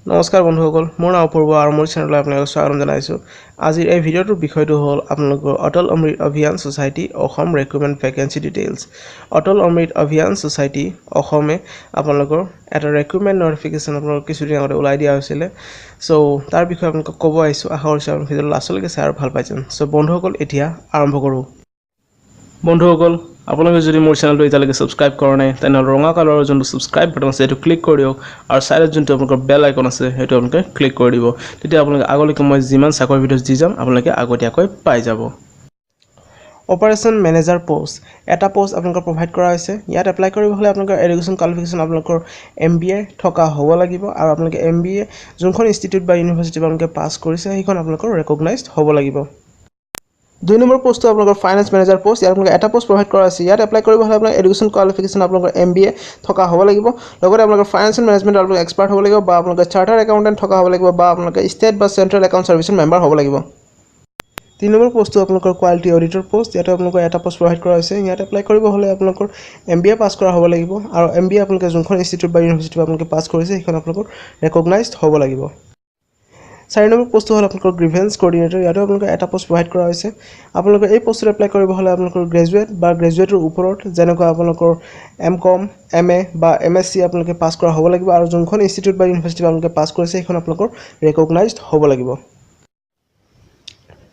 নমস্কাৰ বন্ধুসকল মোৰ নাম পূৰ্ব আৰু মোৰ চেনেললৈ আপোনালোকক স্বাগতম জনাইছো আজিৰ এই ভিডিঅ'টোৰ বিষয়টো হ'ল আপোনালোকৰ Atal Amrit Abhiyan society Assam recruitment vacancy details Atal Amrit Abhiyan society অসমে আপোনালোকৰ এটা ৰিক্ৰুটমেণ্ট নটিফিকেশ্যন আপোনালোকৰ কিছুদিন আগতে ওলাই দিয়া হৈছিল সো তাৰ বিষয়ে আপোনালোকক ক'ব আহিছো আশা কৰিছো আপোনালোকে ভিডিঅ'টো লাষ্টলৈকে চাই আৰু ভাল পাইছেন সো বন্ধুসকল এতিয়া আৰম্ভ কৰোঁ বন্ধুসকল আপোনালোকে যদি মোৰ চেনেলটো এতিয়ালৈকে সাবস্ক্ৰাইব কৰা নাই তেনহলে ৰঙা কালাৰৰ যোনটো সাবস্ক্ৰাইব বাটন আছে সেইটো ক্লিক কৰি দিয়ক আৰু সাইডত যোনটো আপোনালোকৰ বেল আইকন আছে সেইটো আপোনালোকে ক্লিক কৰি দিব তেতিয়া আপোনালোকে আগলৈকে মই যিমান চাকৰি ভিডিঅ'ছ দি যাম আপোনালোকে আগতীয়াকৈ পাই যাব অপাৰেশন মেনেজাৰ পোষ্ট এটা পোষ্ট আপোনালোকৰ প্ৰভাইড কৰা হৈছে ইয়াত এপ্লাই কৰিব হলে আপোনালোকৰ এডুকেশ্যন কোৱালিফিকেশ্যন আপোনালোকৰ MBA থকা হ'ব লাগিব আৰু আপোনালোকে MBA যোনখন ইনষ্টিটিউট বা ইউনিভাৰ্চিটি আপোনালোকে পাছ কৰিছে সেইখন আপোনালোকৰ ৰেকগনাইজড হ'ব লাগিব 2 নম্বৰ পোষ্টটো আপোনালোকৰ ফাইনান্স মেনেজাৰ পোষ্ট ইয়াত আপোনালোকে এটা পোষ্ট প্ৰভাইড কৰা আছে ইয়াত এপ্লাই কৰিব হলে আপোনালোকৰ এডুকেশ্যন কোৱালিফিকেশ্যন আপোনালোকৰ MBA থকা হ'ব লাগিব লগতে আপোনালোকৰ ফাইনান্সিয়েল মেনেজমেন্ট আপোনালোকৰ এক্সপাৰ্ট হ'ব লাগিব বা আপোনালোকৰ চাৰ্টাৰ্ড একাউন্টেন্ট থকা হ'ব লাগিব বা আপোনালোকৰ ষ্টেট বা চেন্ট্ৰেল একাউন্ট সাৰ্ভিসৰ মেম্বাৰ হ'ব লাগিব 3 নম্বৰ পোষ্টটো আপোনালোকৰ কোৱালিটি অডিটৰ পোষ্ট ইয়াত আপোনালোকৰ এটা পোষ্ট প্ৰভাইড কৰা হৈছে ইয়াত এপ্লাই কৰিব হলে আপোনালোকৰ MBA পাছ কৰা হ'ব লাগিব আৰু MBA আপোনালোকে যোনখন ইনষ্টিটিউট বা ইউনিভাৰ্চিটি আপোনালোকে পাছ কৰিছে সেইখন আপোনালোকৰ ৰেকগনাইজড হ'ব লাগিব 4 নম্বৰ পোষ্ট হ'ল আপোনালোকৰ গ্ৰিভেন্স কোঅৰ্ডিনেটৰ ইয়াত আপোনালোকৰ এটা পোষ্ট প্ৰভাইড কৰা হৈছে আপোনালোকে এই পোষ্টত এপ্লাই কৰিব হলে আপোনালোকৰ গ্ৰেজুৱেট বা গ্ৰেজুৱেটৰ ওপৰত যেনেকৈ আপোনালোকৰ MCom MA বা MSc আপোনালোকে পাছ কৰা হ'ব লাগিব আৰু যোনখন ইনষ্টিটিউট বা ইউনিভাৰ্চিটি আপোনালোকে পাছ কৰিছে সেইখন আপোনালোকৰ ৰেকগনাইজড হ'ব লাগিব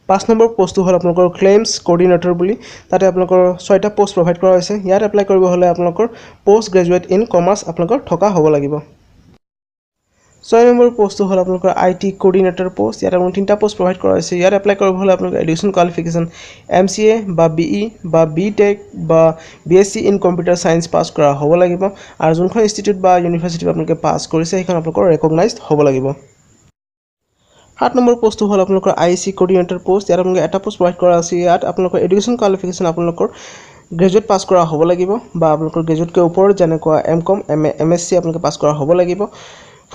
5 নম্বৰ পোষ্টটো হ'ল আপোনালোকৰ ক্লেইমছ কোঅৰ্ডিনেটৰ বুলি তাতে আপোনালোকৰ 6টা পোষ্ট প্ৰভাইড কৰা হৈছে ইয়াত এপ্লাই কৰিব হলে আপোনালোকৰ পোষ্ট গ্ৰেজুৱেট ইন কমাৰ্চ আপোনালোকৰ থকা হ'ব লাগিব 6 নম্বৰ পোষ্টটো হ'ল আপোনালোকৰ IT কোঅৰ্ডিনেটৰ পোষ্ট ইয়াত আপোনালোকৰ 3টা পোষ্ট প্ৰভাইড কৰা হৈছে ইয়াত এপ্লাই কৰিব হলে আপোনালোকৰ এডুকেশ্যন কোৱালিফিকেশ্যন MCA বা BE বা BTech বা BSc ইন কম্পিউটাৰ সায়েন্স পাছ কৰা হ'ব লাগিব আৰু যোনখন ইনষ্টিটিউট বা ইউনিভাৰ্চিটি আপোনালোকে পাছ কৰিছে সেইখন আপোনালোকৰ ৰেকগনাইজড হ'ব লাগিব 7 নম্বৰ পোষ্টটো হ'ল আপোনালোকৰ IC কোঅৰ্ডিনেটৰ পোষ্ট ইয়াত আপোনালোকে এটা পোষ্ট প্ৰভাইড কৰা আছে ইয়াত আপোনালোকৰ এডুকেশ্যন কোৱালিফিকেশ্যন আপোনালোকৰ গ্ৰেজুৱেট পাছ কৰা হ'ব লাগিব বা আপোনালোকৰ গ্ৰেজুৱেটকে ওপৰত যেনেকুৱা MCom MA MSc আপোনালোকে পাছ কৰা হ'ব লাগিব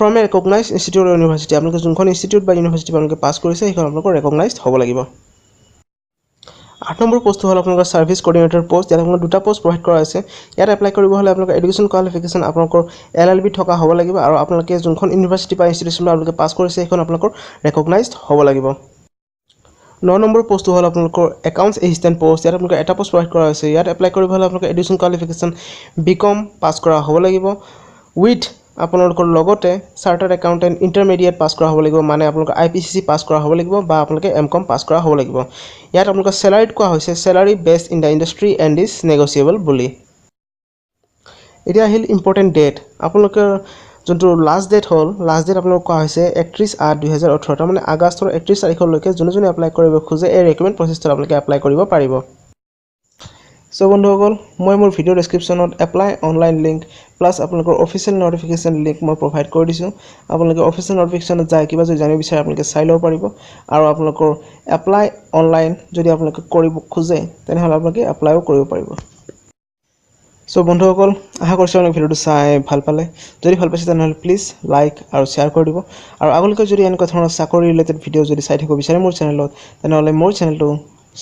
from a recognized institute or university আপোনালোকে যোনখন ইনষ্টিটিউট বা ইউনিভাৰ্চিটি আপোনালোকে পাছ কৰিছে সেইখন আপোনালোকৰ ৰেকগনাইজড হ'ব লাগিব 8 নম্বৰ পোষ্ট হ'ল আপোনালোকৰ সাৰ্ভিস কোঅৰ্ডিনেটৰ পোষ্ট ইয়াত আপোনালোকৰ দুটা পোষ্ট প্ৰভাইড কৰা আছে ইয়াত এপ্লাই কৰিব হলে আপোনালোকৰ এডুকেশ্যন কোৱালিফিকেশ্যন আপোনালোকৰ LLB থকা হ'ব লাগিব আৰু আপোনালোকে যোনখন ইউনিভাৰ্চিটি বা ইনষ্টিটিউচন আপোনালোকে পাছ কৰিছে সেইখন আপোনালোকৰ ৰেকগনাইজড হ'ব লাগিব 9 নম্বৰ পোষ্টটো হ'ল আপোনালোকৰ একাউণ্টছ এচিষ্টেণ্ট পোষ্ট ইয়াত আপোনালোকৰ এটা পোষ্ট প্ৰভাইড কৰা আছে ইয়াত এপ্লাই কৰিব হলে আপোনালোকৰ এডুকেশ্যন কোৱালিফিকেশ্যন BCom পাছ কৰা হ'ব লাগিব উইথ আপোনালোকৰ লগতে চাৰ্টাৰ্ড একাউন্টেন্ট ইন্টাৰমিডিয়েট পাছ কৰা হ'ব লাগিব মানে আপোনালোকৰ IPCC পাছ কৰা হ'ব লাগিব বা আপোনালোকে MCom পাছ কৰা হ'ব লাগিব ইয়াত আপোনালোকৰ স্যালাৰিত কোৱা হৈছে স্যালাৰি based in the industry and is negotiable বুলি এটা আহিল ইম্পৰ্টেন্ট ডেট আপোনালোকৰ যোনটো লাষ্ট ডেট হ'ল লাষ্ট ডেট আপোনালোকক কোৱা হৈছে 31/8/2018 মানে আগষ্টৰ 31 তাৰিখলৈকে যোনে এপ্লাই কৰিব খোজে এই ৰিক্ৰুটমেণ্ট প্ৰচেছটো আপোনালোকে এপ্লাই কৰিব পাৰিব সো বন্ধুসকল মই মোৰ ভিডিও ডেসক্ৰিপচনত এপ্লাই অনলাইন লিংক প্লাস আপোনালোকৰ অফিচিয়েল নটিফিকেশ্যন লিংক মই প্ৰভাইড কৰি দিছো আপোনালোকে অফিচিয়েল নটিফিকেশ্যনত যাই কিবা যদি জানিব বিচাৰে আপোনালোকে চাই ল'ব পাৰিব আৰু আপোনালোকৰ এপ্লাই অনলাইন যদি আপোনালোকে কৰিব খোজে তেনেহলে আপোনালোকে এপ্লাইও কৰিব পাৰিব সো বন্ধুসকল আশা কৰিছো আপোনালোকে ভিডিওটো চাই ভাল পালে যদি ভাল পাইছে তেনেহলে প্লিজ লাইক আৰু শেয়াৰ কৰি দিব আৰু আগলৈকে যদি এনেকুৱা ধৰণৰ চাকৰি ৰিলেটেড ভিডিও যদি চাই থাকিব বিচাৰে মোৰ চেনেলত তেনেহলে মোৰ চেনেলটো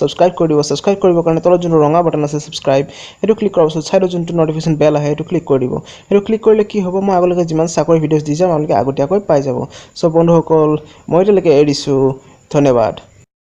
সাবস্ক্ৰাইব কৰি দিব সাবস্ক্ৰাইব কৰিবৰ কাৰণে তলত যোনটো ৰঙা বাটন আছে সাবস্ক্ৰাইব হেতু ক্লিক কৰাৰ পিছত সাইডত যোনটো নটিফিকেশ্যন বেল আহে হেতু ক্লিক কৰি দিব হেতু ক্লিক কৰিলে কি হ'ব মই আগলৈকে যিমান চাকৰি ভিডিওছ দি যাম আপোনালোকে আগতীয়াকৈ পাই যাব সো বন্ধুসকল মই এতিয়ালৈকে এৰিছো ধন্যবাদ